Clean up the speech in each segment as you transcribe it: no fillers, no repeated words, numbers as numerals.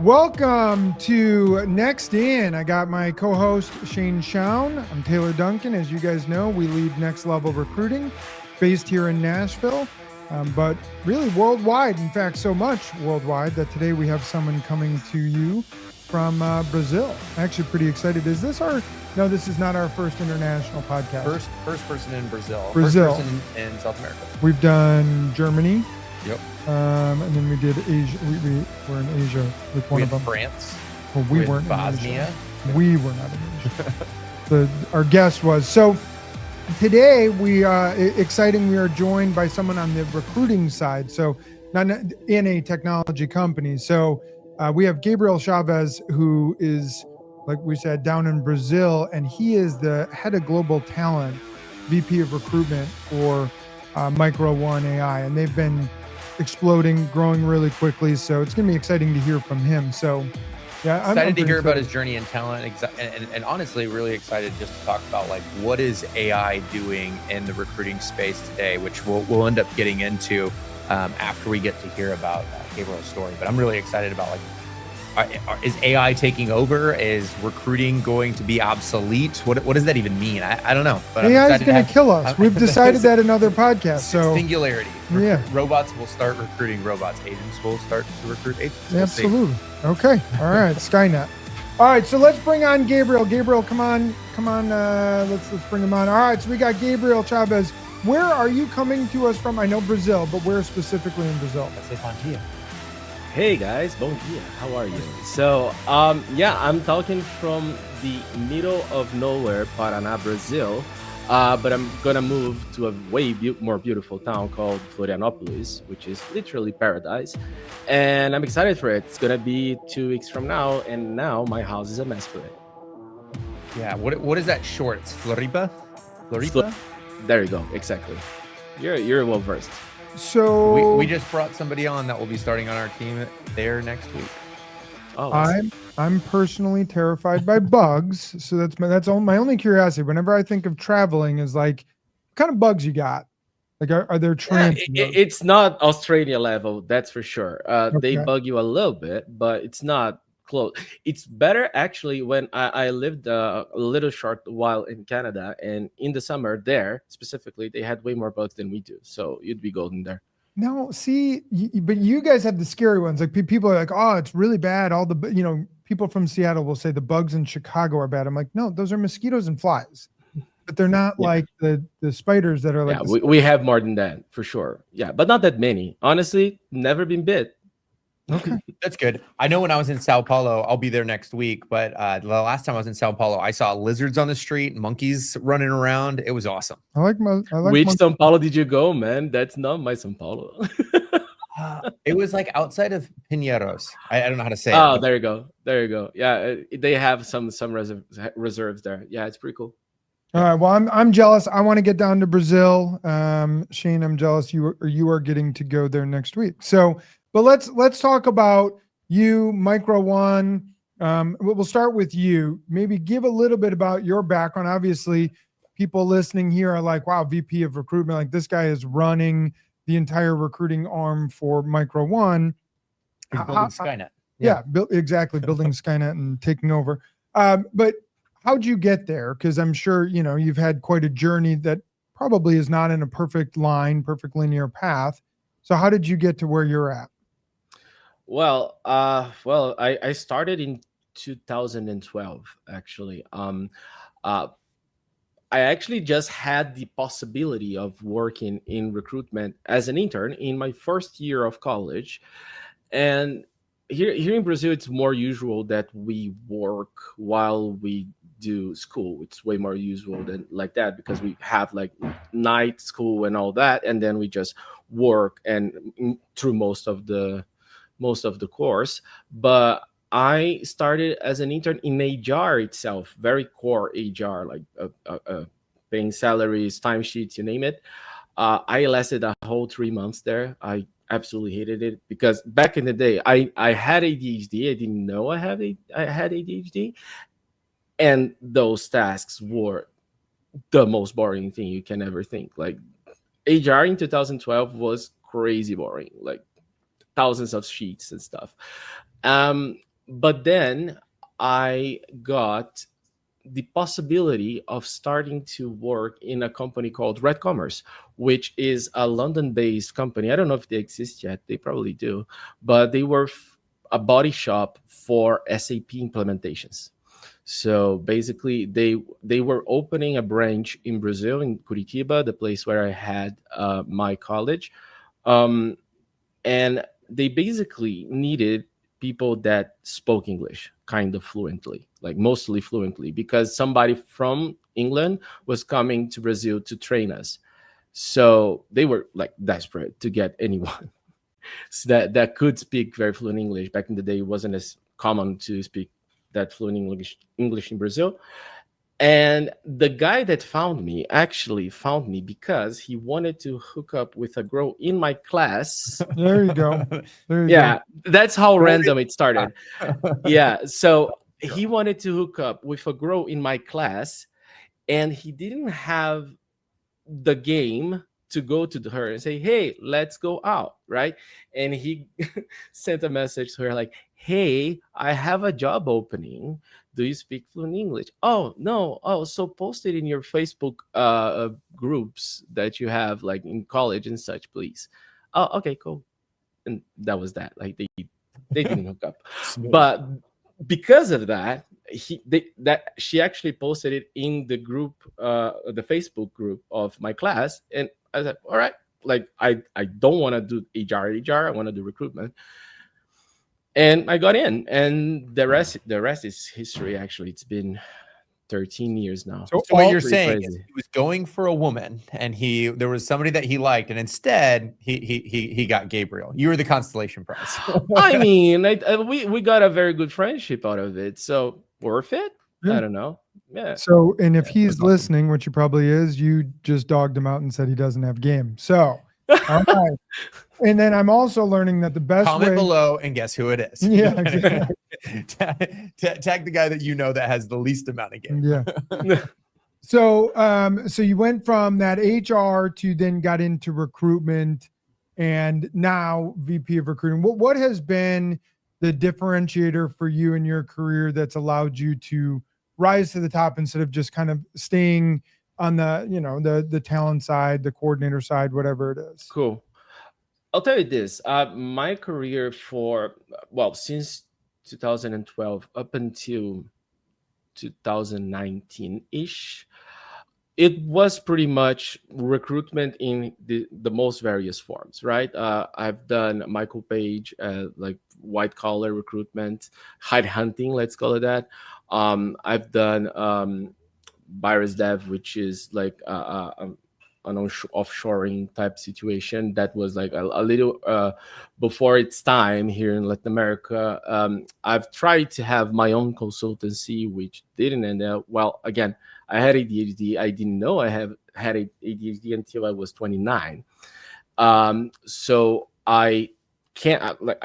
Welcome to Next In. I got my co-host Shane Shaun. I'm Taylor Duncan. As you guys know, we lead Next Level Recruiting, based here in Nashville, but really worldwide. In fact, so much worldwide that today we have someone coming to you from Brazil. Actually, pretty excited. Is this our? No, this is not our first international podcast. First person in Brazil. Brazil. First person in South America. We've done Germany. Yep. And then we did Asia. We were in Asia with one of them. France. Well, we weren't Bosnia. in Asia. We were not in Asia. Our guest was. So today exciting. We are joined by someone on the recruiting side. So not in a technology company. So we have Gabriel Chaves, who is, like we said, down in Brazil, and he is the head of global talent, VP of recruitment for Micro1 AI, and they've been exploding, growing really quickly. So it's going to be exciting to hear from him. So yeah, I'm excited to hear about his journey in talent, and honestly, really excited just to talk about like what is AI doing in the recruiting space today, which we'll end up getting into after we get to hear about Gabriel's story. But I'm really excited about like, is AI taking over? Is recruiting going to be obsolete? What does that even mean? I don't know. But AI is going to kill us. We've decided that in other podcasts. So singularity. Yeah. Robots will start recruiting robots. Agents will start to recruit agents. Absolutely. Okay. All right. Skynet. All right. So let's bring on Gabriel. Gabriel, come on. Let's bring him on. All right. So we got Gabriel Chaves. Where are you coming to us from? I know Brazil, but where specifically in Brazil? Let's say bom dia. Hey guys, bom dia. How are you? So, I'm talking from the middle of nowhere, Paraná, Brazil. But I'm gonna move to a way more beautiful town called Florianopolis, which is literally paradise. And I'm excited for it. It's gonna be 2 weeks from now, and now my house is a mess for it. Yeah. What is that short? It's Floripa. There you go. Exactly. You're well versed. So we just brought somebody on that will be starting on our team there next week. Oh, I'm personally terrified by bugs, so that's my only curiosity. Whenever I think of traveling, is like, what kind of bugs you got? Like, are there it's not Australia level, that's for sure. They Okay. bug you a little bit, but it's not close. It's better actually when I lived a little short while in Canada, and in the summer there specifically, they had way more bugs than we do. So you'd be golden there. No, see, but you guys have the scary ones. Like people are like, oh, it's really bad. All the, people from Seattle will say the bugs in Chicago are bad. I'm like, no, those are mosquitoes and flies, but they're not like the spiders that are like. Yeah, we have more than that for sure. Yeah, but not that many. Honestly, never been bit. Okay. That's good. I know when I was in Sao Paulo, I'll be there next week, but the last time I was in Sao Paulo, I saw lizards on the street, monkeys running around. It was awesome. I like Which Sao Paulo did you go, man? That's not my Sao Paulo. It was like outside of Pinheiros. I don't know how to say it. There you go. Yeah, they have some reserves there. Yeah, it's pretty cool. All right. Well, I'm jealous. I want to get down to Brazil. Shane, I'm jealous you are getting to go there next week. So, but let's talk about you, Micro1. We'll start with you. Maybe give a little bit about your background. Obviously, people listening here are like, wow, VP of recruitment. Like this guy is running the entire recruiting arm for Micro1. Building Skynet. Yeah, exactly. Building Skynet and taking over. But how'd you get there? Because I'm sure, you've had quite a journey that probably is not in a perfect linear path. So how did you get to where you're at? Well, I started in 2012, actually. I actually just had the possibility of working in recruitment as an intern in my first year of college. And here in Brazil, it's more usual that we work while we do school. It's way more usual than like that because we have like night school and all that, and then we just work and through most of the course. But I started as an intern in HR itself, very core HR, like paying salaries, timesheets, you name it. I lasted a whole 3 months there. I absolutely hated it because back in the day, I had ADHD. I didn't know I had ADHD. And those tasks were the most boring thing you can ever think. Like HR in 2012 was crazy boring, like thousands of sheets and stuff. But then I got the possibility of starting to work in a company called Red Commerce, which is a London-based company. I don't know if they exist yet. They probably do, but they were a body shop for SAP implementations. So basically, they were opening a branch in Brazil, in Curitiba, the place where I had my college, um, and they basically needed people that spoke English kind of fluently, like mostly fluently, because somebody from England was coming to Brazil to train us. So they were like desperate to get anyone that could speak very fluent English. Back in the day, it wasn't as common to speak that fluent English in Brazil. And the guy that found me actually found me because he wanted to hook up with a girl in my class. There you go. There you Yeah, go. that's how random it started. Yeah, so he wanted to hook up with a girl in my class, and he didn't have the game to go to her and say, "Hey, let's go out," right? And he sent a message to her like, "Hey, I have a job opening. Do you speak fluent English?" "Oh, no. Oh, so post it in your Facebook groups that you have like in college and such, please." "Oh, okay, cool." And that was that. Like they didn't hook up, but because of that, she actually posted it in the group, the Facebook group of my class, and I was like, all right, like I don't want to do HR, I want to do recruitment, and I got in, and the rest is history. Actually, it's been 13 years now. So So what you're Pretty saying is crazy. he was going for a woman, and there was somebody that he liked, and instead he got Gabriel. You were the constellation prize. I mean, we got a very good friendship out of it, so worth it. Yeah. I don't know. Yeah. So, and if Yeah, he's that's awesome. listening, which he probably is, you just dogged him out and said he doesn't have game. So, all right. And then I'm also learning that the best Comment way. below and guess who it is. Yeah, exactly. Tag the guy that you know that has the least amount of game. Yeah. So you went from that HR to then got into recruitment, and now VP of recruiting. What has been the differentiator for you in your career that's allowed you to rise to the top instead of just kind of staying on the talent side, the coordinator side, whatever it is? Cool. I'll tell you this. My career since 2012 up until 2019-ish, it was pretty much recruitment in the most various forms, right? I've done Michael Page, like white collar recruitment, hide hunting, let's call it that. I've done virus dev, which is like an offshoring type situation that was like a little before its time here in Latin America. I've tried to have my own consultancy, which didn't end up well. Again, I had ADHD. I didn't know I had ADHD until I was 29. So I can't an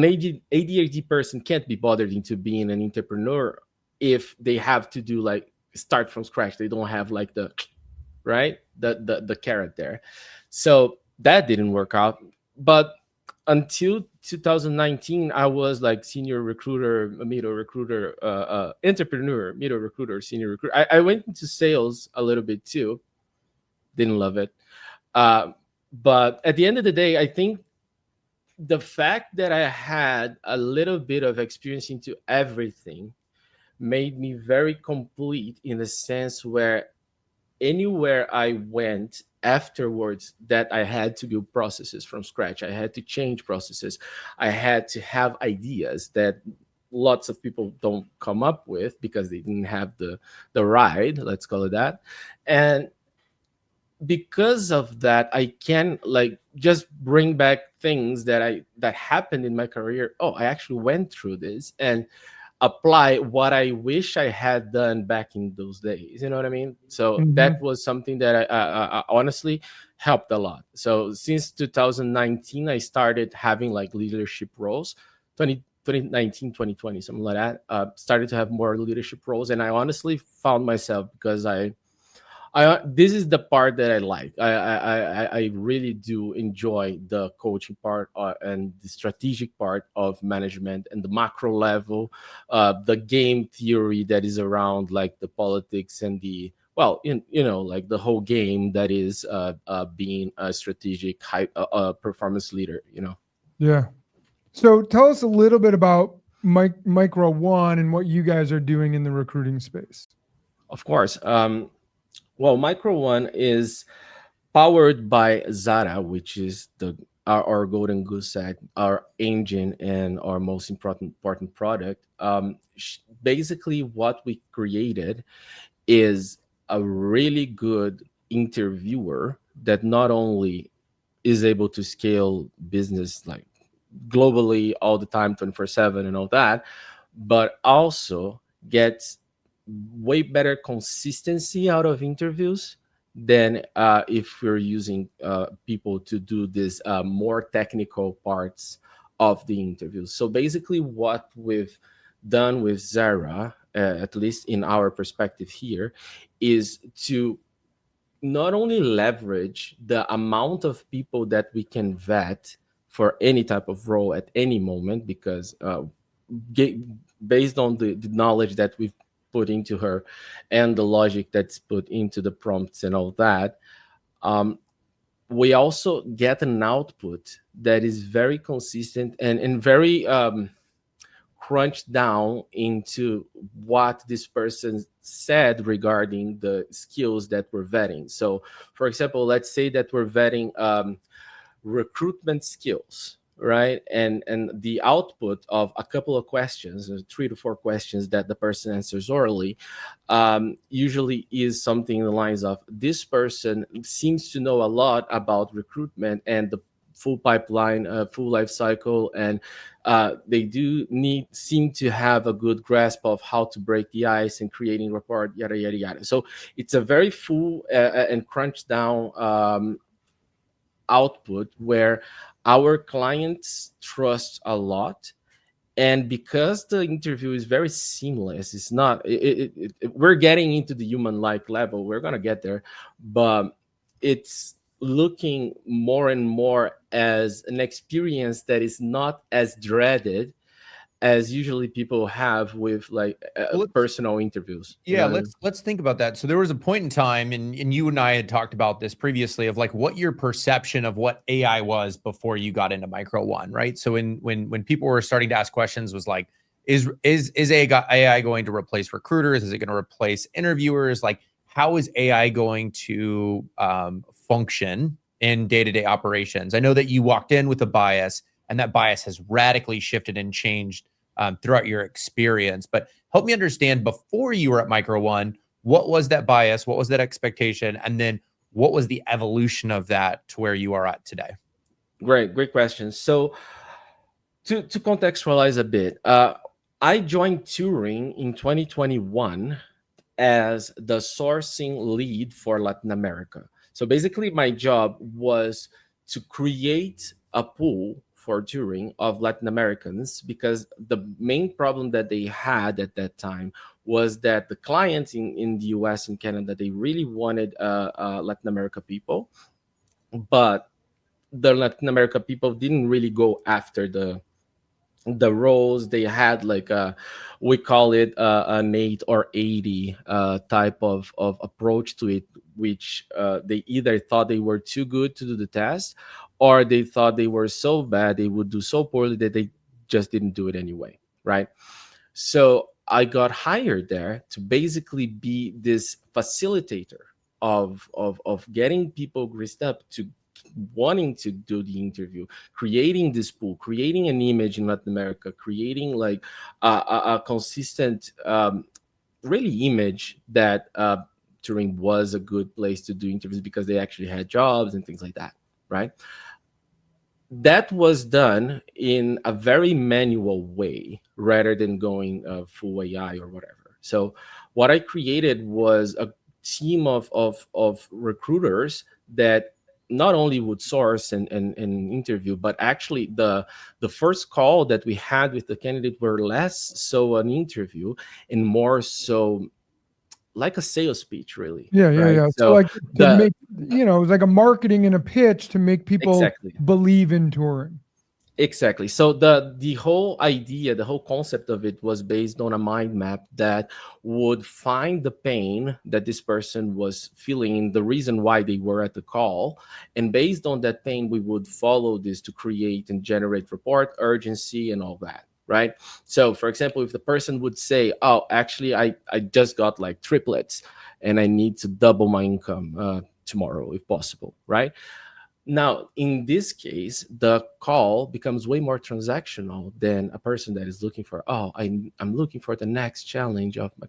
ADHD person can't be bothered into being an entrepreneur if they have to do like start from scratch. They don't have like the carrot there. So that didn't work out. But until 2019, I was like senior recruiter, middle recruiter, entrepreneur, middle recruiter, senior recruiter. I went into sales a little bit too. Didn't love it. But at the end of the day, I think the fact that I had a little bit of experience into everything made me very complete in the sense where anywhere I went afterwards that I had to build processes from scratch. I had to change processes. I had to have ideas that lots of people don't come up with because they didn't have the ride, let's call it that. And because of that, I can like just bring back things that happened in my career. Oh, I actually went through this, and apply what I wish I had done back in those days. You know what I mean? So that was something that I honestly helped a lot. So since 2019, I started having like leadership roles. 2019, 2020, something like that. Started to have more leadership roles, and I honestly found myself because I This is the part that I like. I really do enjoy the coaching part and the strategic part of management and the macro level, the game theory that is around like the politics and the, well, like the whole game that is being a strategic high performance leader. Yeah. So tell us a little bit about Micro1 and what you guys are doing in the recruiting space. Of course. Well, Micro1 is powered by Zara, which is our golden goose egg, our engine, and our most important product. Basically, what we created is a really good interviewer that not only is able to scale business like globally all the time, 24/7 and all that, but also gets way better consistency out of interviews than if we're using people to do this more technical parts of the interviews. So basically, what we've done with Zara, at least in our perspective here, is to not only leverage the amount of people that we can vet for any type of role at any moment, because get, based on the knowledge that we've put into her and the logic that's put into the prompts and all that, um, we also get an output that is very consistent and very crunched down into what this person said regarding the skills that we're vetting. So, for example, let's say that we're vetting recruitment skills, right? And the output of a couple of questions, 3 to 4 questions that the person answers orally, usually is something in the lines of, this person seems to know a lot about recruitment and the full pipeline, full life cycle, and they do seem to have a good grasp of how to break the ice and creating rapport, yada yada yada. So it's a very full and crunched down output where our clients trust a lot. And because the interview is very seamless, it's not we're getting into the human like level, we're going to get there, but it's looking more and more as an experience that is not as dreaded as usually people have with like personal interviews. Yeah, let's think about that. So there was a point in time, and you and I had talked about this previously, of like what your perception of what AI was before you got into Micro1, right? So when people were starting to ask questions, was like, is AI going to replace recruiters? Is it going to replace interviewers? Like, how is AI going to function in day-to-day operations? I know that you walked in with a bias, and that bias has radically shifted and changed throughout your experience. But help me understand, before you were at Micro1, what was that bias? What was that expectation? And then what was the evolution of that to where you are at today? Great question. So to contextualize a bit, I joined Turing in 2021 as the sourcing lead for Latin America. So basically, my job was to create a pool for Turing of Latin Americans, because the main problem that they had at that time was that the clients in the US and Canada, they really wanted Latin America people, but the Latin America people didn't really go after the roles. They had like we call it an 8 or 80 type of approach to it, which they either thought they were too good to do the test, or they thought they were so bad, they would do so poorly that they just didn't do it anyway, right? So I got hired there to basically be this facilitator of getting people greased up to wanting to do the interview, creating this pool, creating an image in Latin America, creating like a consistent, really image that Turing was a good place to do interviews because they actually had jobs and things like that, right? That was done in a very manual way rather than going full AI or whatever. So what I created was a team of recruiters that not only would source and interview, but actually the first call that we had with the candidate were less so an interview and more so like a sales speech, really. Yeah, yeah, Right. yeah. So So like to make, it was like a marketing and a pitch to make people exactly. believe in touring. Exactly. So the whole idea, the whole concept of it was based on a mind map that would find the pain that this person was feeling, the reason why they were at the call, and based on that pain, we would follow this to create and generate report urgency and all that. Right. So, for example, if the person would say, "Oh, actually, I just got like triplets, and I need to double my income tomorrow, if possible," right? Now, in this case, the call becomes way more transactional than a person that is looking for, oh, I'm looking for the next challenge of my,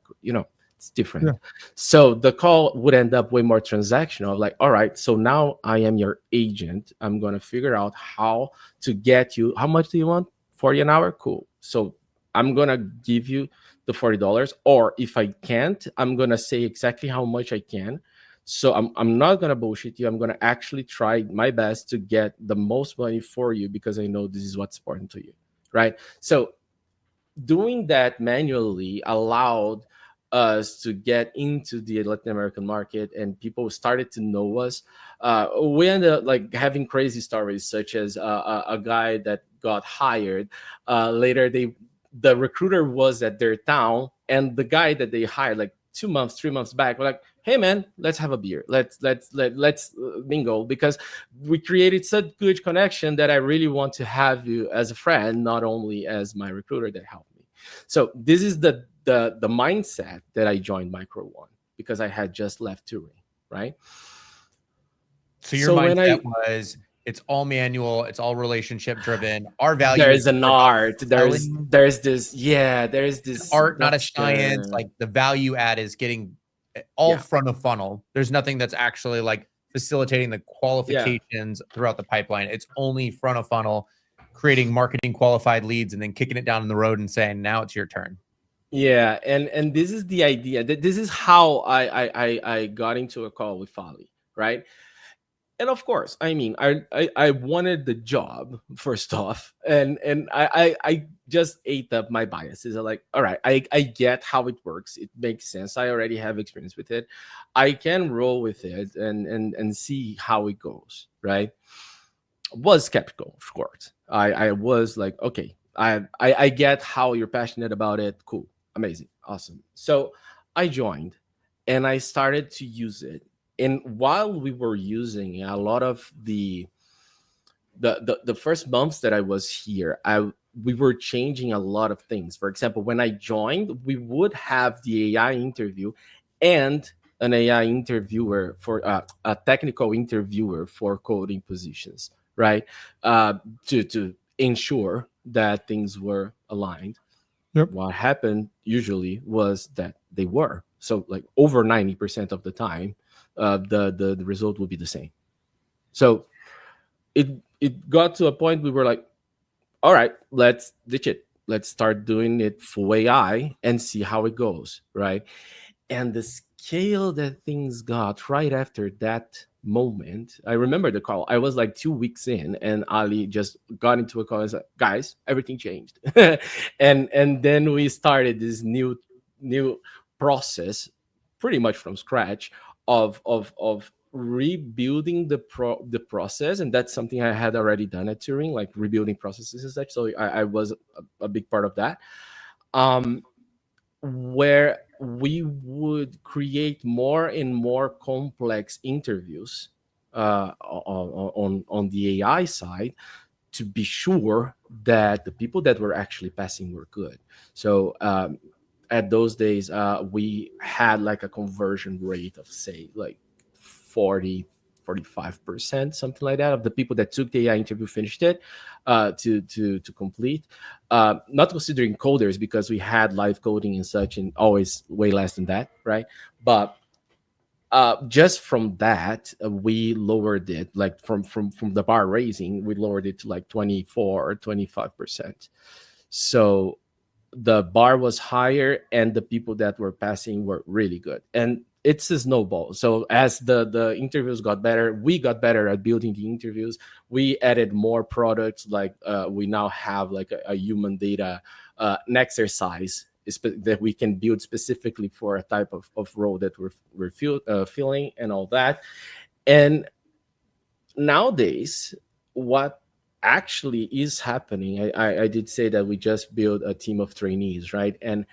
it's different. Yeah. So the call would end up way more transactional. Like, all right, so now I am your agent. I'm going to figure out how to get you. How much do you want? 40 an hour? Cool. So I'm going to give you the $40. Or if I can't, I'm going to say exactly how much I can. So I'm not gonna bullshit you. I'm gonna actually try my best to get the most money for you because I know this is what's important to you, right? So doing that manually allowed us to get into the Latin American market, and people started to know us. We ended up like having crazy stories, such as a guy that got hired. Later, the recruiter was at their town, and the guy that they hired, like 2 months, 3 months back, were like, "Hey man, let's have a beer. Let's mingle because we created such good connection that I really want to have you as a friend, not only as my recruiter that helped me." So this is the mindset that I joined Micro1 because I had just left touring, right? So your So when mindset was it's all manual, it's all relationship driven. Our value is there's an more about art, selling there's this, yeah, there's this art, not a science. structure. Like the value add is getting all Yeah, front of funnel. There's nothing that's actually like facilitating the yeah. qualifications throughout the pipeline. It's only front of funnel, creating marketing qualified leads and then kicking it down the road and saying, now it's your turn. Yeah, and this is the idea. That this is how I got into a call with Fali, right? And of course, I mean, I wanted the job first off, and I just ate up my biases. I'm like, all right, I get how it works. It makes sense. I already have experience with it. I can roll with it and see how it goes, right? Was skeptical, of course. I was like, okay, I get how you're passionate about it. Cool, amazing, awesome. So I joined, and I started to use it. And while we were using a lot of the first months that I was here, we were changing a lot of things. For example, when I joined, we would have the AI interview and an AI interviewer for a technical interviewer for coding positions, right? Uh, to ensure that things were aligned. Yep. What happened usually was that they were, so like over 90% of the time, the result would be the same. So it got to a point we were like, all right, let's ditch it. Let's start doing it full AI and see how it goes, right? And the scale that things got right after that moment, I remember the call. I was like 2 weeks in, and Ali just got into a call and said, "Guys, everything changed," and then we started this new process, pretty much from scratch, of rebuilding the process. And that's something I had already done at Turing, like rebuilding processes and such. So I was a big part of that. Um, where we would create more and more complex interviews on the AI side to be sure that the people that were actually passing were good. So at those days, we had like a conversion rate of say like 40-45%, something like that, of the people that took the AI interview finished it to complete. Not considering coders, because we had live coding and such, and always way less than that, right? But just from that, we lowered it, like from the bar raising, we lowered it to like 24 or 25%. So the bar was higher, and the people that were passing were really good. And it's a snowball. So as the interviews got better, we got better at building the interviews. We added more products, like we now have like a human data an exercise that we can build specifically for a type of role that we're filling and all that. And nowadays, what actually is happening, I did say that we just built a team of trainees, right? And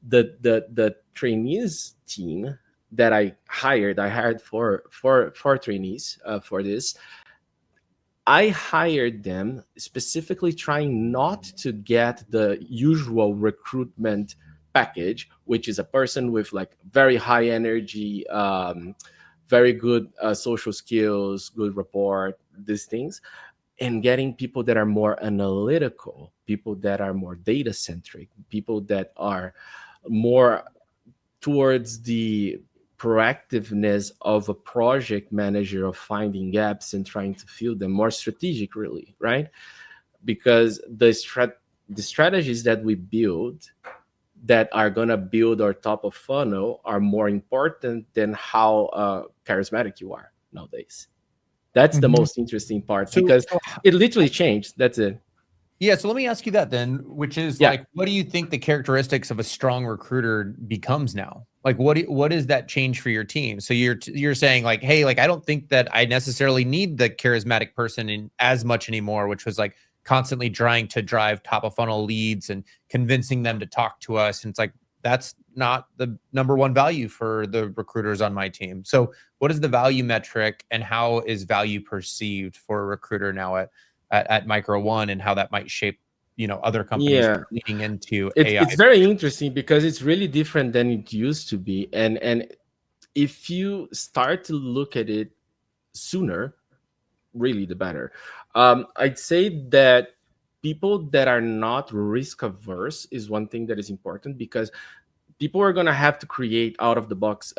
the trainees team that I hired four trainees for this. I hired them specifically trying not to get the usual recruitment package, which is a person with like very high energy, very good social skills, good rapport, these things, and getting people that are more analytical, people that are more data centric, people that are more towards the proactiveness of a project manager of finding gaps and trying to fill them, more strategic really, right? Because the strategies that we build that are going to build our top of funnel are more important than how charismatic you are nowadays. That's the most interesting part, because it literally changed. That's it. Yeah. So let me ask you that then, which is like, what do you think the characteristics of a strong recruiter becomes now? Like, what is that change for your team? So you're saying like, hey, like, I don't think that I necessarily need the charismatic person in as much anymore, which was like constantly trying to drive top of funnel leads and convincing them to talk to us. And it's like, that's not the number one value for the recruiters on my team. So what is the value metric, and how is value perceived for a recruiter now at Micro1, and how that might shape, other companies leading into AI? It's very interesting because it's really different than it used to be. And if you start to look at it sooner, really the better. I'd say that people that are not risk averse is one thing that is important, because people are going to have to create out of the box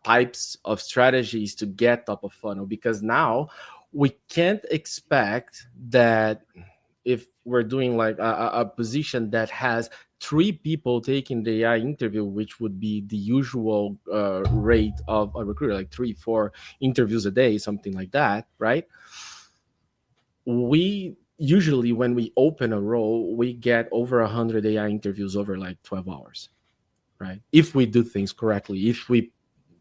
types of strategies to get top of funnel, because now we can't expect that if we're doing like a position that has 3 people taking the AI interview, which would be the usual rate of a recruiter, like 3-4 interviews a day, something like that, right? We usually, when we open a role, we get over 100 AI interviews over like 12 hours, right? If we do things correctly, if we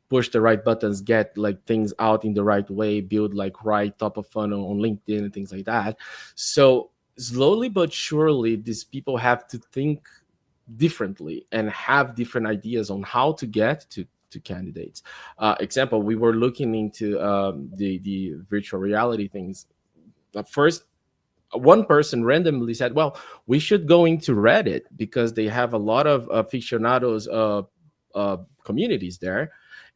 push the right buttons, get like things out in the right way, build like right top of funnel on LinkedIn and things like that. So slowly but surely, these people have to think differently and have different ideas on how to get to candidates. Example, we were looking into the virtual reality things. At first, one person randomly said, well, we should go into Reddit because they have a lot of aficionados communities there,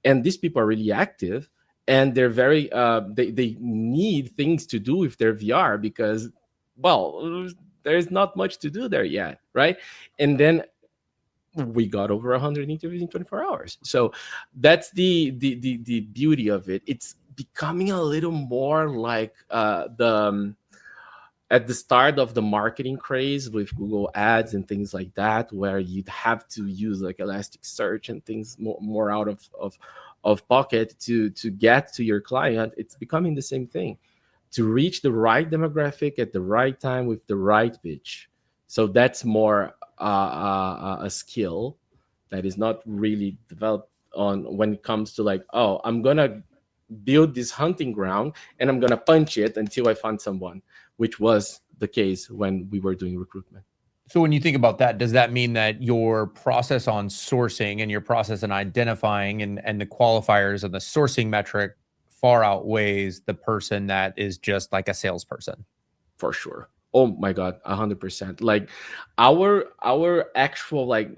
and these people are really active, and they're very they need things to do with their VR, because, well, there's not much to do there yet, right? And then we got over 100 interviews in 24 hours. So that's the beauty of it. It's becoming a little more like at the start of the marketing craze with Google ads and things like that, where you'd have to use like Elasticsearch and things more out of pocket to get to your client. It's becoming the same thing, to reach the right demographic at the right time with the right pitch. So that's more a skill that is not really developed on when it comes to like, oh, I'm gonna build this hunting ground and I'm gonna punch it until I find someone, which was the case when we were doing recruitment. So when you think about that, does that mean that your process on sourcing and your process on identifying and the qualifiers of the sourcing metric far outweighs the person that is just like a salesperson? For sure. Oh my God, 100%. Like our actual like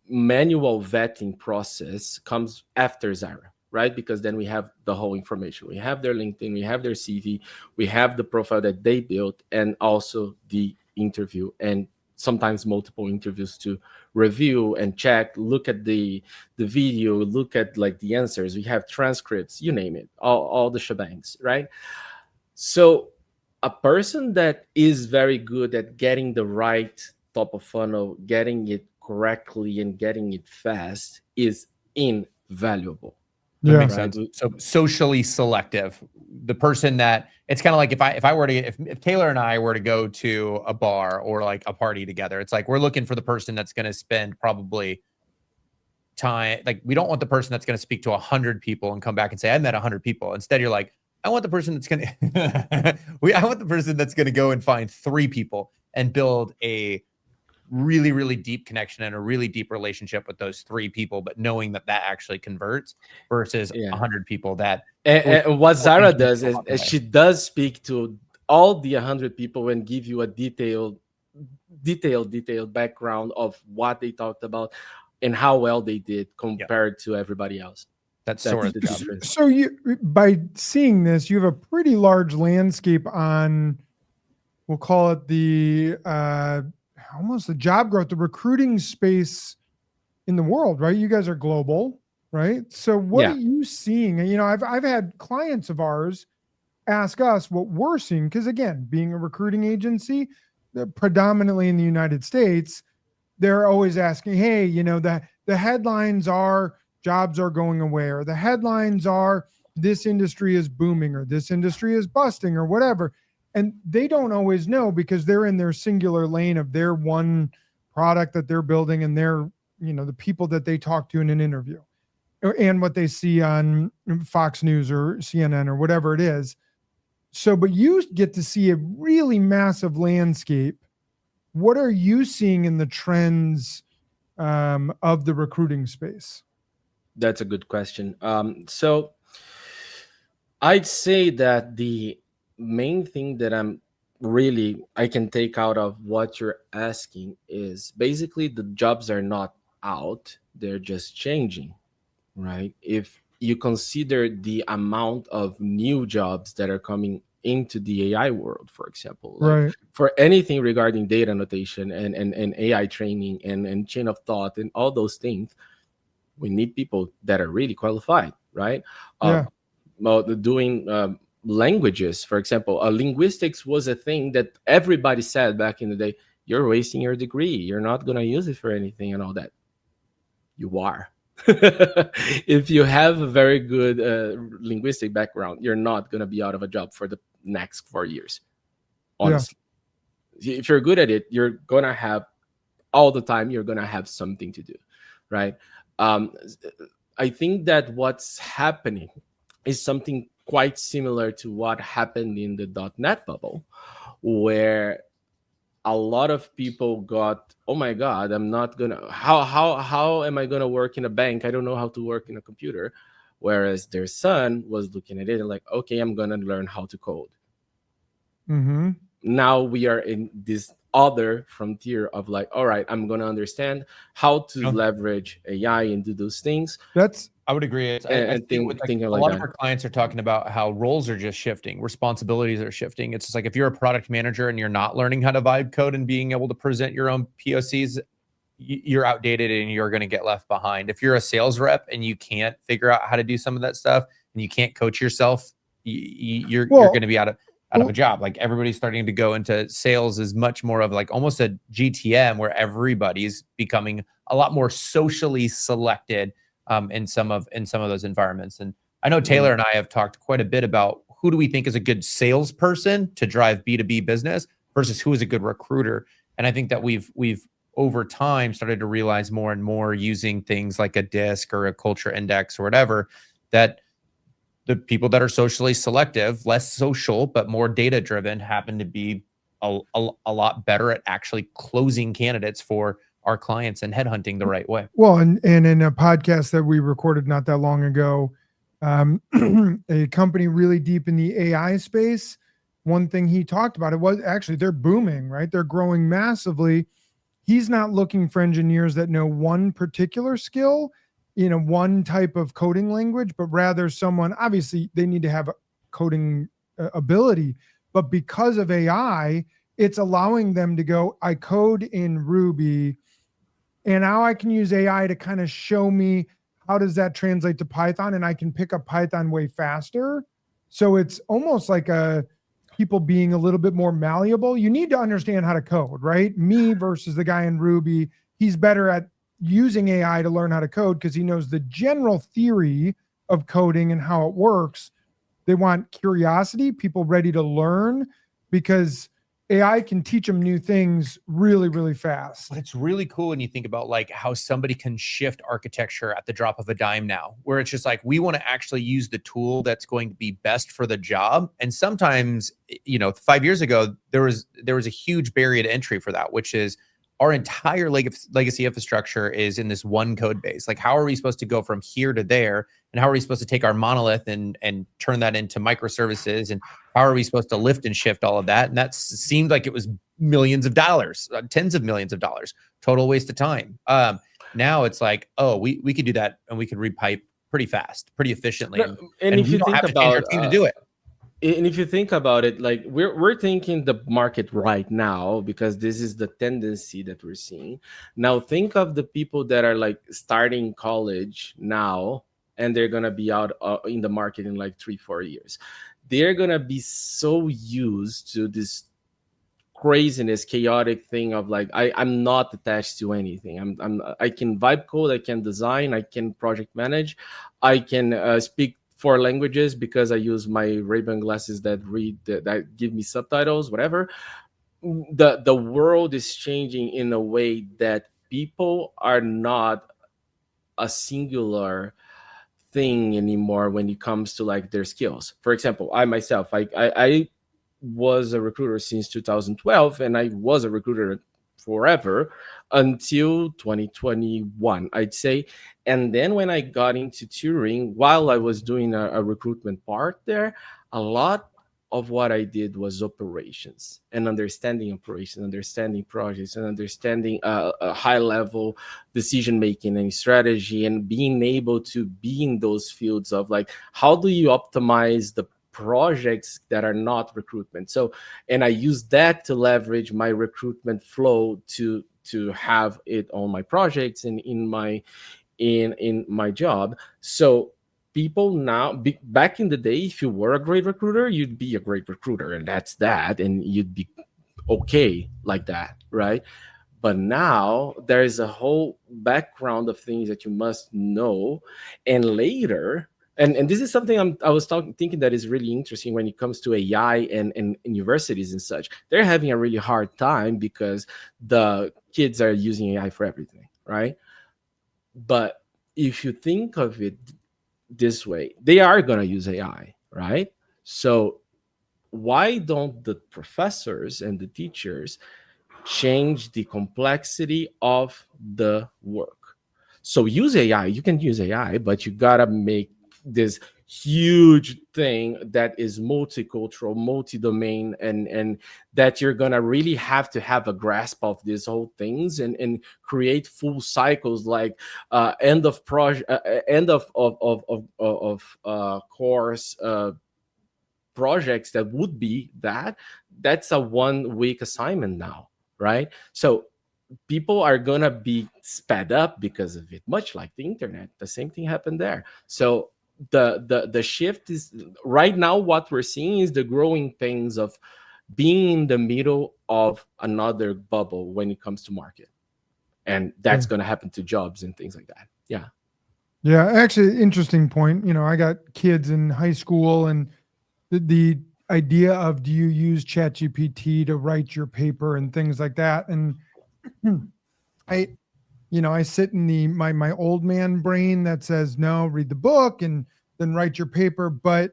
manual vetting process comes after Zara, right? Because then we have the whole information. We have their LinkedIn, we have their CV, we have the profile that they built, and also the interview, and sometimes multiple interviews to review and check, look at the video, look at like the answers. We have transcripts, you name it, all the shebangs, right? So a person that is very good at getting the right top of funnel, getting it correctly and getting it fast is invaluable. That makes sense. So socially selective, the person that, it's kind of like if Taylor and I were to go to a bar or like a party together, it's like we're looking for the person that's going to spend probably time. Like, we don't want the person that's going to speak to 100 people and come back and say, I met 100 people. Instead, you're like, I want the person that's going to, I want the person that's going to go and find 3 people and build a really, really deep connection and a really deep relationship with those 3 people, but knowing that actually converts versus 100 people that. And what Zara does is she does speak to all the 100 people and give you a detailed background of what they talked about and how well they did compared to everybody else. That's sort of the job. So you, by seeing this, you have a pretty large landscape on, we'll call it the almost the job growth, the recruiting space in the world, right? You guys are global, right? So what are you seeing? And, you know, I've had clients of ours ask us what we're seeing, because again, being a recruiting agency, predominantly in the United States, they're always asking, hey, you know, the headlines are jobs are going away, or the headlines are this industry is booming, or this industry is busting, or whatever. And they don't always know, because they're in their singular lane of their one product that they're building, and their, you know, the people that they talk to in an interview, and what they see on Fox News or CNN or whatever it is. So, but you get to see a really massive landscape. What are you seeing in the trends of the recruiting space? That's a good question. So I'd say that the main thing that I can take out of what you're asking is basically the jobs are not out, they're just changing, right? If you consider the amount of new jobs that are coming into the AI world, for example, like for anything regarding data annotation and AI training and chain of thought and all those things, we need people that are really qualified, right? Doing languages, for example, linguistics was a thing that everybody said back in the day, you're wasting your degree, you're not going to use it for anything and all that. You are. If you have a very good linguistic background, you're not going to be out of a job for the next 4 years. Honestly, if you're good at it, you're going to have all the time, you're going to have something to do, right? I think that what's happening is something quite similar to what happened in the .NET bubble, where a lot of people got, oh my God, I'm not gonna, how am I gonna work in a bank? I don't know how to work in a computer. Whereas their son was looking at it and like, okay, I'm gonna learn how to code. Mm-hmm. Now we are in this other frontier of like, all right, I'm gonna understand how to leverage AI and do those things. I would agree. I think with, like, a lot of our clients are talking about how roles are just shifting, responsibilities are shifting. It's just like, if you're a product manager and you're not learning how to vibe code and being able to present your own POCs, you're outdated and you're going to get left behind. If you're a sales rep and you can't figure out how to do some of that stuff and you can't coach yourself, you're going to be out of a job. Like, everybody's starting to go into sales is much more of like almost a GTM, where everybody's becoming a lot more socially selected in some of those environments. And I know Taylor and I have talked quite a bit about who do we think is a good salesperson to drive B2B business versus who is a good recruiter. And I think that we've over time started to realize more and more, using things like a DISC or a culture index or whatever, that the people that are socially selective, less social, but more data driven, happen to be a lot better at actually closing candidates for our clients and headhunting the right way. Well, and in a podcast that we recorded not that long ago, a company really deep in the AI space, one thing he talked about, it was actually they're booming, right? They're growing massively. He's not looking for engineers that know one particular skill, you know, one type of coding language, but rather someone, obviously they need to have a coding ability, but because of AI, it's allowing them to go, I code in Ruby, and now I can use AI to kind of show me how does that translate to Python, and I can pick up Python way faster. So it's almost like people being a little bit more malleable. You need to understand how to code, right? Me versus the guy in Ruby, he's better at using AI to learn how to code because he knows the general theory of coding and how it works. They want curiosity, people ready to learn, because AI can teach them new things really, really fast. But it's really cool when you think about like how somebody can shift architecture at the drop of a dime now, where it's just like, we want to actually use the tool that's going to be best for the job. And sometimes, 5 years ago, there was a huge barrier to entry for that, which is our entire legacy infrastructure is in this one code base. Like, how are we supposed to go from here to there? And how are we supposed to take our monolith and turn that into microservices? And how are we supposed to lift and shift all of that? And that seemed like it was millions of dollars, tens of millions of dollars, total waste of time. Now it's like, oh, we could do that, and we could repipe pretty fast, pretty efficiently, and if we you don't think have to change our about team to do it. and if you think about it, like we're thinking the market right now, because this is the tendency that we're seeing now. Think of the people that are like starting college now, and they're gonna be out in the market in like 3-4 years. They're gonna be so used to this craziness, chaotic thing of like, I'm not attached to anything. I can vibe code, I can design, I can project manage, I can speak 4 languages because I use my Ray-Ban glasses that that give me subtitles, whatever. The world is changing in a way that people are not a singular thing anymore when it comes to like their skills. For example, I myself, I was a recruiter since 2012, and I was a recruiter forever until 2021, I'd say. And then when I got into touring, while I was doing a recruitment part there, a lot of what I did was operations and understanding operations, understanding projects, and understanding a high level decision making and strategy, and being able to be in those fields of like, how do you optimize the projects that are not recruitment. So, and I use that to leverage my recruitment flow to have it on my projects and in my job. So people now, back in the day, if you were a great recruiter, you'd be a great recruiter, and that's that, and you'd be okay like that, right? But now there is a whole background of things that you must know, and later, and this is something I was thinking that is really interesting when it comes to AI and universities and such. They're having a really hard time because the kids are using AI for everything, right? But if you think of it this way, they are going to use AI, right? So why don't the professors and the teachers change the complexity of the work? So use AI. You can use AI, but you gotta make this huge thing that is multicultural, multi-domain, and that you're gonna really have to have a grasp of these whole things, and create full cycles, like end of project, end of course projects that would be that's a 1 week assignment now, right? So people are gonna be sped up because of it, much like the internet. The same thing happened there. So the shift is right now, what we're seeing is the growing pains of being in the middle of another bubble when it comes to market, and that's going to happen to jobs and things like that. Yeah, actually, interesting point. I got kids in high school, and the idea of, do you use ChatGPT to write your paper and things like that, and I sit in my old man brain that says, no, read the book and then write your paper. But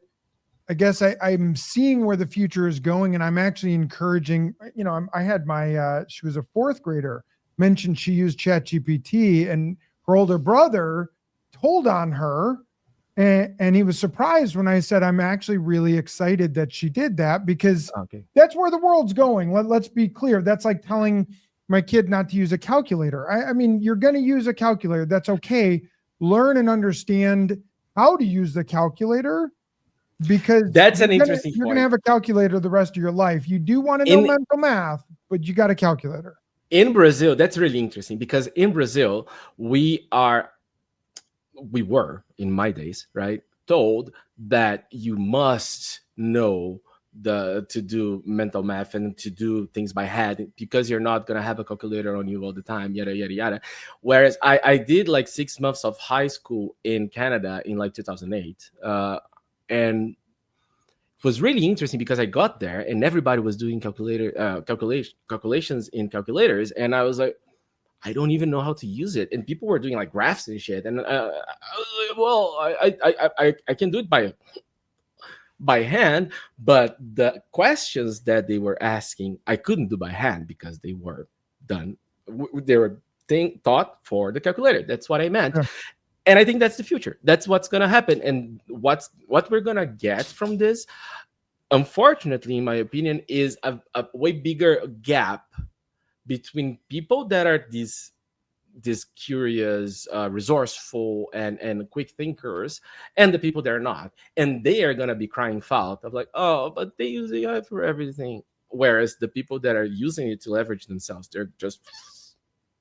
I guess I'm seeing where the future is going, and I'm actually encouraging. I had she was a 4th grader, mentioned she used ChatGPT, and her older brother told on her, and he was surprised when I said, I'm actually really excited that she did that, because that's where the world's going. Let's be clear. That's like telling my kid not to use a calculator. I mean, you're going to use a calculator. That's okay. Learn and understand how to use the calculator, because that's an interesting you're going to have a calculator the rest of your life. You do want to know mental math, but you got a calculator. In Brazil, that's really interesting, because in Brazil, we were, in my days, right, told that you must know to do mental math and to do things by head, because you're not going to have a calculator on you all the time, yada yada yada. Whereas I did like 6 months of high school in Canada in like 2008, and was really interesting because I got there and everybody was doing calculations in calculators, and I was like, I don't even know how to use it, and people were doing like graphs and shit, and I was like, well, I can do it by hand, but the questions that they were asking, I couldn't do by hand because they were done. They were thought for the calculator. That's what I meant. Yeah. And I think that's the future. That's what's going to happen. And what we're going to get from this, unfortunately, in my opinion, is a way bigger gap between people that are these curious, resourceful, and quick thinkers, and the people that are not. And they are going to be crying foul of like, oh, but they use AI for everything. Whereas the people that are using it to leverage themselves, they're just,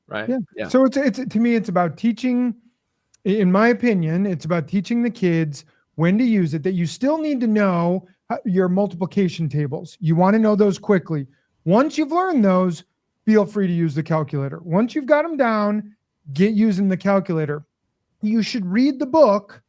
right? Yeah. So it's to me, it's about teaching. In my opinion, it's about teaching the kids when to use it, that you still need to know your multiplication tables. You want to know those quickly. Once you've learned those, feel free to use the calculator. Once you've got them down, get using the calculator. You should read the book,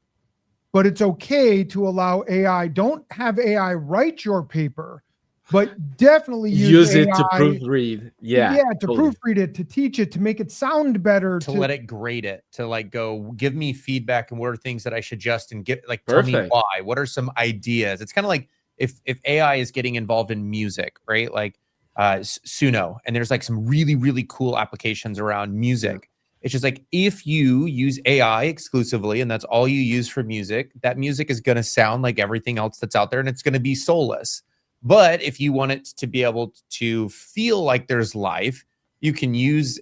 but it's okay to allow AI. Don't have AI write your paper, but definitely use it AI, to proofread. Yeah, to proofread it, to teach it, to make it sound better, to let it grade it, to like go give me feedback and what are things that I should adjust and get, like, tell me why. What are some ideas? It's kind of like if AI is getting involved in music, right? Like Suno, and there's like some really, really cool applications around music. Yeah. It's just like, if you use AI exclusively and that's all you use for music, that music is going to sound like everything else that's out there, and it's going to be soulless. But if you want it to be able to feel like there's life, you can use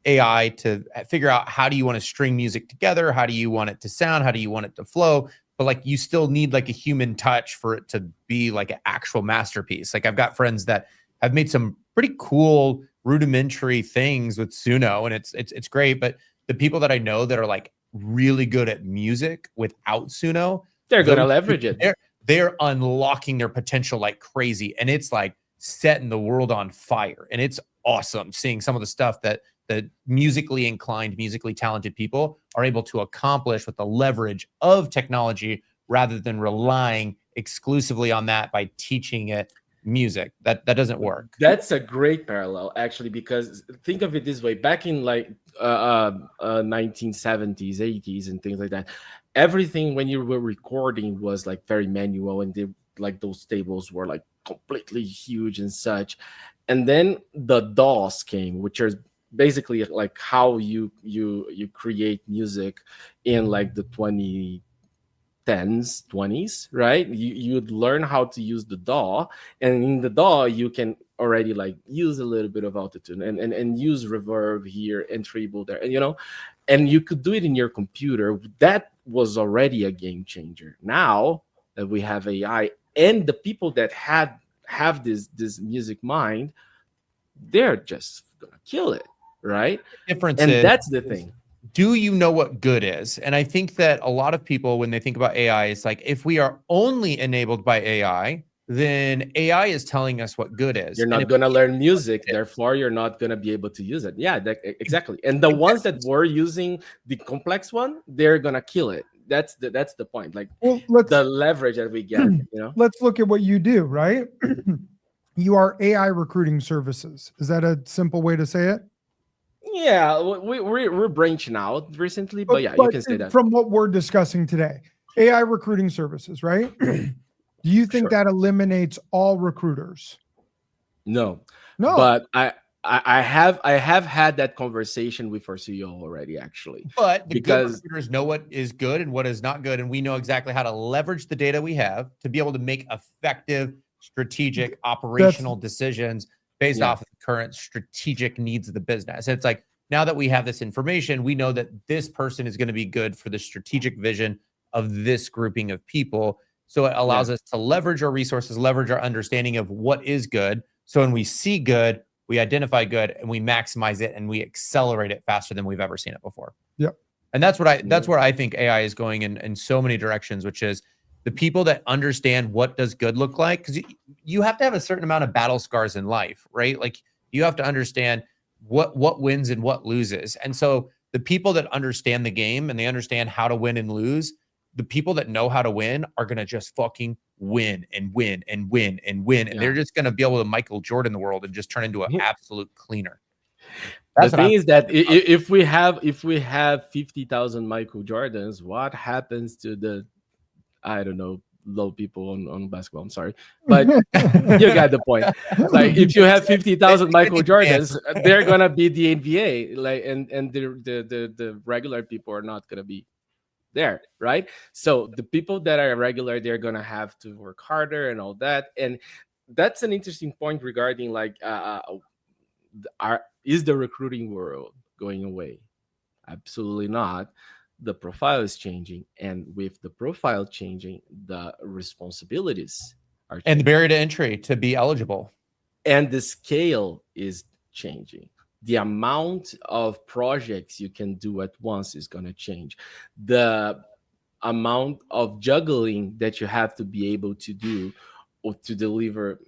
AI to figure out, how do you want to string music together? How do you want it to sound? How do you want it to flow? But like, you still need like a human touch for it to be like an actual masterpiece. Like, I've got friends that have made some pretty cool rudimentary things with Suno, and it's great. But the people that I know that are like really good at music without Suno, they're going to leverage it. They're unlocking their potential like crazy. And it's like setting the world on fire. And it's awesome seeing some of the stuff that the musically inclined, musically talented people are able to accomplish with the leverage of technology, rather than relying exclusively on that by teaching it music. That doesn't work. That's a great parallel, actually, because think of it this way: back in like 1970s, 80s, and things like that, everything when you were recording was like very manual, and they, like, those tables were like completely huge and such. And then the DAWs came, which are basically like how you create music in like the 2010s, 20s, right? You'd learn how to use the DAW, and in the DAW you can already like use a little bit of autotune and use reverb here and treble there, and and you could do it in your computer. That was already a game changer. Now that we have AI, and the people that have this music mind, they're just gonna kill it, right? Difference and is, that's the thing. Do you know what good is? And I think that a lot of people, when they think about AI, it's like, if we are only enabled by AI, then AI is telling us what good is. You're not going to learn music, therefore you're not going to be able to use it. Yeah, exactly. And the ones that were using the complex one, they're going to kill it. That's the point. Like, well, the leverage that we get, Let's look at what you do, right? You are AI recruiting services. Is that a simple way to say it? Yeah, we're branching out recently, but yeah, you can say that. From what we're discussing today, AI recruiting services, right? Do you think that eliminates all recruiters? No. But I have had that conversation with our CEO already, actually. But good recruiters know what is good and what is not good, and we know exactly how to leverage the data we have to be able to make effective, strategic, operational decisions based off of the current strategic needs of the business. It's like, now that we have this information, we know that this person is going to be good for the strategic vision of this grouping of people. So it allows us to leverage our resources, leverage our understanding of what is good. So when we see good, we identify good, and we maximize it, and we accelerate it faster than we've ever seen it before. Yep. And that's where I think AI is going in so many directions, which is the people that understand what does good look like. Because you have to have a certain amount of battle scars in life, right? Like, you have to understand what wins and what loses. And so the people that understand the game and they understand how to win and lose, the people that know how to win are going to just fucking win and win and win and win. And they're just going to be able to Michael Jordan the world and just turn into an absolute cleaner. That's the thing is that if we have 50,000 Michael Jordans, what happens to the, I don't know, low people on basketball? I'm sorry, but you got the point. Like if you have 50,000 Michael Jordans, they're gonna be the NBA, like, and the regular people are not gonna be there, right? So the people that are regular, they're gonna have to work harder and all that. And that's an interesting point regarding like is the recruiting world going away? Absolutely not. The profile is changing, and with the profile changing, the responsibilities are changing. And the barrier to entry to be eligible, and the scale is changing. The amount of projects you can do at once is going to change. The amount of juggling that you have to be able to do or to deliver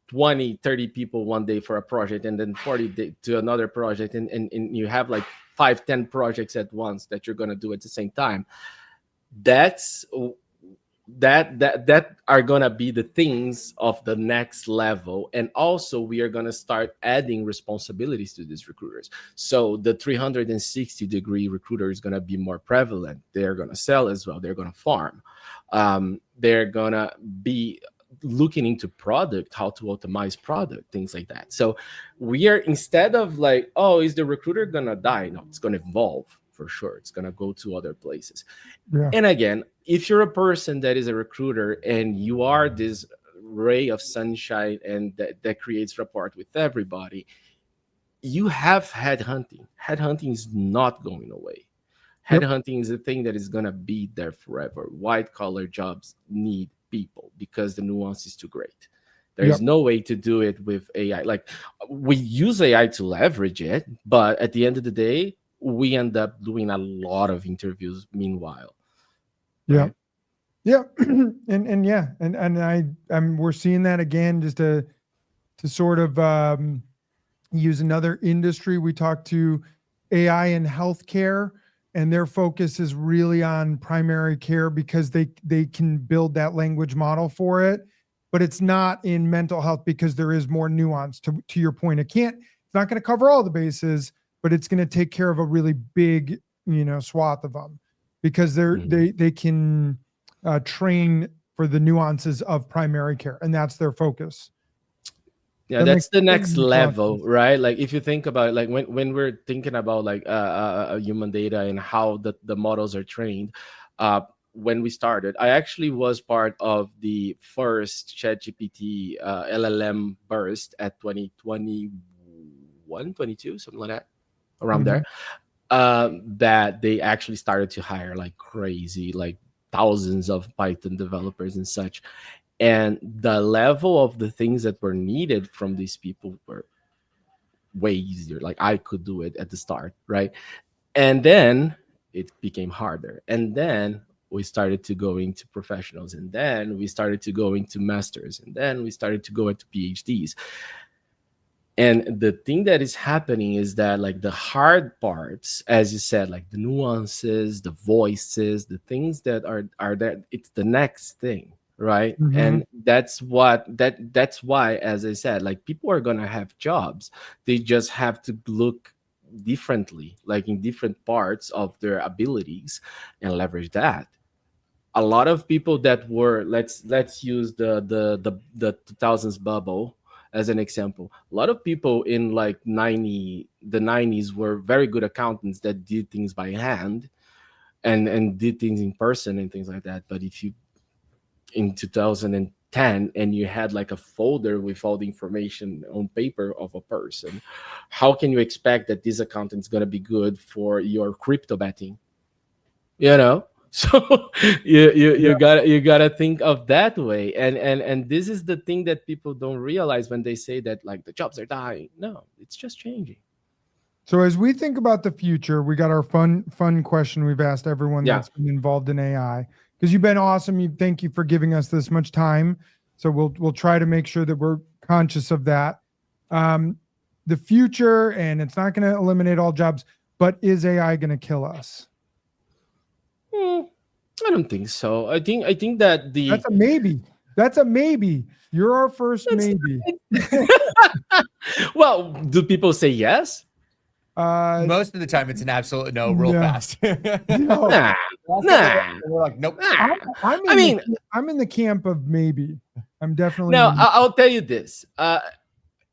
20, 30 people one day for a project, and then 40 to another project, and you have like 5, 10 projects at once that you're going to do at the same time. That are going to be the things of the next level. And also we are going to start adding responsibilities to these recruiters. So the 360-degree recruiter is going to be more prevalent. They're going to sell as well. They're going to farm. They're going to be looking into product, how to optimize product, things like that. So we are, instead of like, oh, is the recruiter going to die? No, it's going to evolve for sure. It's going to go to other places. Yeah. And again, if you're a person that is a recruiter and you are this ray of sunshine and that creates rapport with everybody, you have headhunting. Headhunting is not going away. Headhunting is a thing that is going to be there forever. White collar jobs need people because the nuance is too great. There's no way to do it with AI. Like, we use AI to leverage it, but at the end of the day, we end up doing a lot of interviews meanwhile. Right? Yeah. And we're seeing that again, just to sort of use another industry. We talked to AI in healthcare, and their focus is really on primary care because they can build that language model for it, but it's not in mental health because there is more nuance. To your point, it's not going to cover all the bases, but it's going to take care of a really big, swath of them, because they can train for the nuances of primary care, and that's their focus. Yeah, that's the next level, right? Like if you think about it, like when we're thinking about like human data and how the models are trained, when we started, I actually was part of the first ChatGPT LLM burst at 2021, 22, something like that, around there. That they actually started to hire like crazy, like thousands of Python developers and such. And the level of the things that were needed from these people were way easier. Like I could do it at the start, right? And then it became harder. And then we started to go into professionals. And then we started to go into masters. And then we started to go into PhDs. And the thing that is happening is that like the hard parts, as you said, like the nuances, the voices, the things that are there, it's the next thing. Right. And that's why, as I said, like people are going to have jobs. They just have to look differently, like in different parts of their abilities, and leverage that. A lot of people that were, let's use the 2000s bubble as an example. A lot of people in like the 90s were very good accountants that did things by hand and did things in person and things like that. But if you in 2010 and you had like a folder with all the information on paper of a person, how can you expect that this accountant is going to be good for your crypto betting? So you gotta think of that way. And this is the thing that people don't realize when they say that like the jobs are dying. No, it's just changing. So as we think about the future, we got our fun question we've asked everyone that's been involved in AI, because you've been awesome. Thank you for giving us this much time. So we'll try to make sure that we're conscious of that. The future, and it's not going to eliminate all jobs, but is AI going to kill us? I don't think so. I think that That's a maybe. That's a maybe. You're our first That's maybe. well, do people say yes? Most of the time, it's an absolute no, real No. fast. No. Nah, nah. We're like, nope. Nah. I'm in the camp of maybe. I'm definitely Now in- I'll tell you this.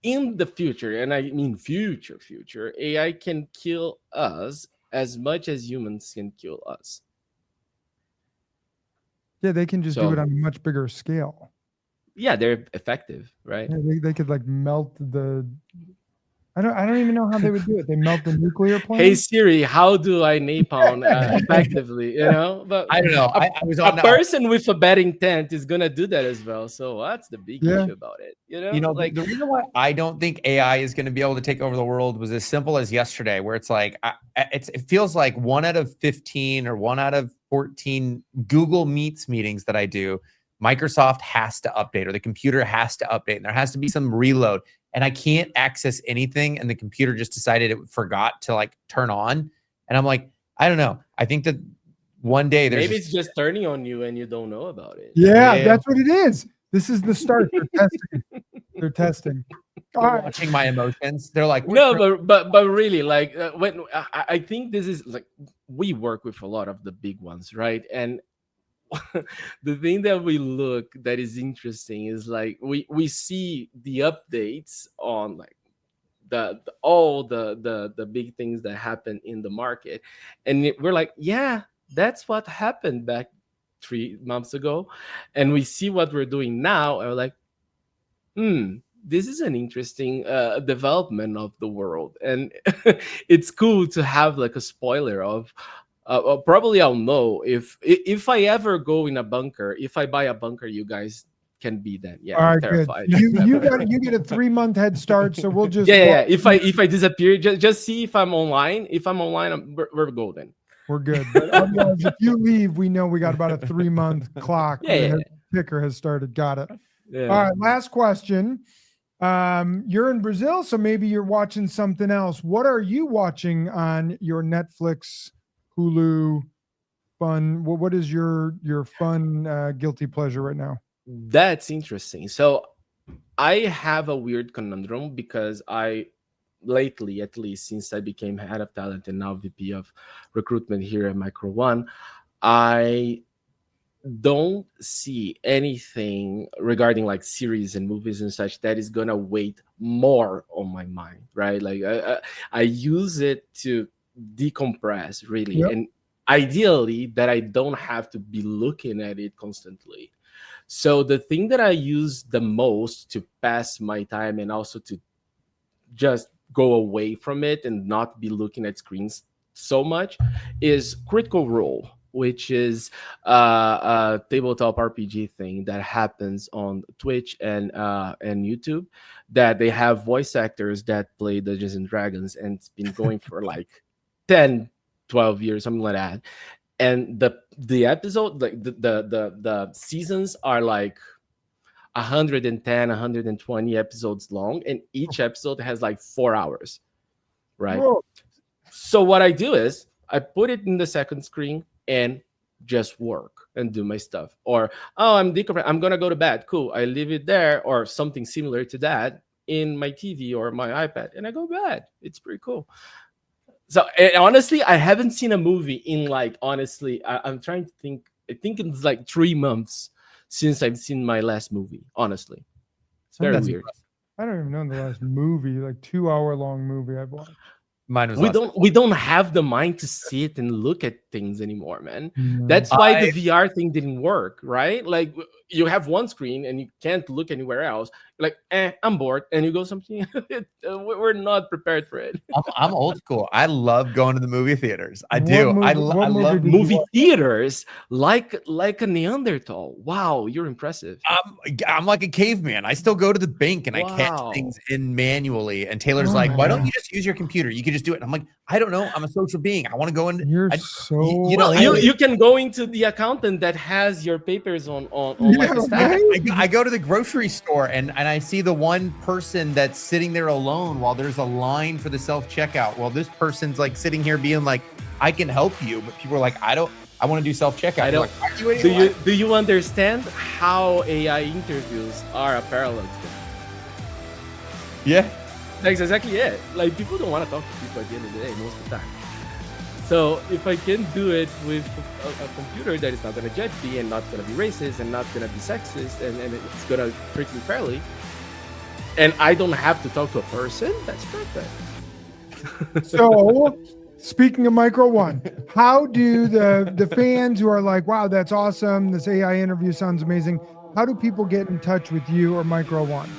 In the future, and I mean future, AI can kill us as much as humans can kill us. yeah, they can just do So it on a much bigger scale. yeah, they're effective, right? Yeah, they could like melt the. I don't even know how they would do it. They melt the nuclear plant. Hey Siri, how do I napalm effectively? You know, but I don't know. I was on a person with a bad intent is gonna do that as well. So what's the big Yeah. issue about it? Like the reason why I don't think AI is going to be able to take over the world was as simple as yesterday, where it's like it feels like 1 out of 15 or 1 out of 14 Google Meets meetings that I do, Microsoft has to update, or the computer has to update, and there has to be some reload, and I can't access anything, and the computer just decided it forgot to like turn on, and I'm like, I don't know. I think that one day there's maybe it's just turning on you and you don't know about it. Yeah, that's what it is. This is the start. They're testing. They're testing. All right. watching my emotions. They're like, No, but really, like when I think this is like, we work with a lot of the big ones, right? And the thing that we look that is interesting is like we see the updates on like all the big things that happen in the market, and we're like, yeah, that's what happened back 3 months ago, and we see what we're doing now, and we're like, this is an interesting development of the world, and it's cool to have like a spoiler of probably I'll know if I ever go in a bunker. If I buy a bunker, you guys can be then. Yeah, All I'm right, good. terrified. You get a 3-month head start, so we'll just yeah. If I disappear, just see if I'm online. If I'm online, we're golden. We're good. But otherwise, if you leave, we know we got about a 3-month clock. Yeah. The ticker has started. Got it. Yeah. All right, last question. You're in Brazil, so maybe you're watching something else. What are you watching on your Netflix, Hulu, fun? What is your fun guilty pleasure right now? That's interesting. So I have a weird conundrum because lately, at least since I became head of talent and now VP of recruitment here at Micro1, I don't see anything regarding like series and movies and such that is gonna weight more on my mind, right? Like I use it to decompress, really, Yep. and ideally that I don't have to be looking at it constantly. So the thing that I use the most to pass my time and also to just go away from it and not be looking at screens so much is Critical Role, which is a tabletop RPG thing that happens on Twitch and YouTube, that they have voice actors that play Dungeons and Dragons, and it's been going for like 10, 12 years, something like that. And the episode, like the seasons are like 110, 120 episodes long, and each episode has like 4 hours, right? Whoa. So what I do is I put it in the second screen and just work and do my stuff. Or, oh, I'm gonna go to bed. Cool. I leave it there or something similar to that in my TV or my iPad, and I go to bed. It's pretty cool. So honestly, I haven't seen a movie in like, honestly, I'm trying to think. I think it's like 3 months since I've seen my last movie. Honestly, it's very weird. I don't even know the last movie, like 2-hour-long movie I've watched. Mine was We don't have the mind to sit and look at things anymore, man. No. That's why the VR thing didn't work, right? Like you have one screen and you can't look anywhere else. Like, I'm bored, and you go something. We're not prepared for it. I'm old school. I love going to the movie theaters. I do. I love movie theaters like a Neanderthal. Wow, you're impressive. I'm like a caveman. I still go to the bank and I catch things in manually. And Taylor's like, why don't you just use your computer? You can just do it. And I'm like, I don't know. I'm a social being. I want to go in. You're you can go into the accountant that has your papers on like the stack. I go to the grocery store and I see the one person that's sitting there alone while there's a line for the self-checkout. Well, this person's like sitting here being like, I can help you. But people are like, I don't I want to do self-checkout. I don't. Like, do you understand how AI interviews are a parallel to that? Yeah. That's exactly it. Like, people don't want to talk to people at the end of the day most of the time. So if I can do it with a computer that is not going to judge me and not going to be racist and not going to be sexist and it's going to treat me fairly, and I don't have to talk to a person, that's perfect. So, speaking of Micro1, how do the fans who are like, wow, that's awesome, this AI interview sounds amazing, how do people get in touch with you or Micro1?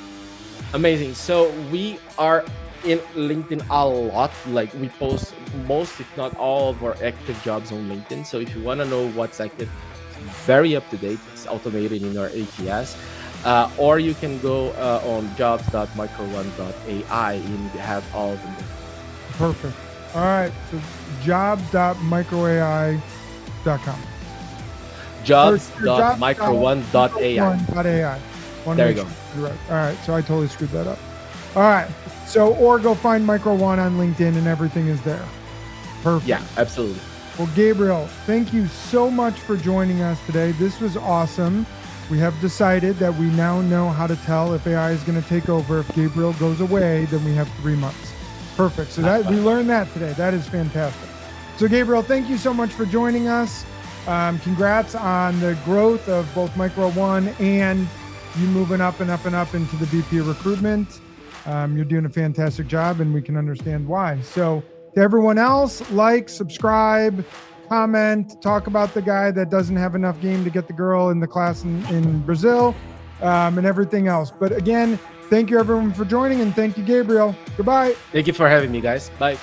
Amazing. So we are in LinkedIn a lot. Like, we post most, if not all, of our active jobs on LinkedIn. So if you want to know what's active, it's very up to date. It's automated in our ATS. Or you can go on jobs.micro1.ai and have all of them there. Perfect. All right. So jobs.microai.com. Jobs.micro1.ai. There you go. Right. All right. So I totally screwed that up. All right. So, or go find Micro1 on LinkedIn and everything is there. Perfect. Yeah, absolutely. Well, Gabriel, thank you so much for joining us today. This was awesome. We have decided that we now know how to tell if AI is going to take over. If Gabriel goes away, then we have 3 months. Perfect. So that we learned that today. That is fantastic. So, Gabriel, thank you so much for joining us. Congrats on the growth of both Micro1 and you moving up and up and up into the VP of recruitment. You're doing a fantastic job and we can understand why. So to everyone else, like, subscribe, comment, talk about the guy that doesn't have enough game to get the girl in the class in Brazil, and everything else. But again, thank you everyone for joining and thank you, Gabriel. Goodbye. Thank you for having me, guys. Bye.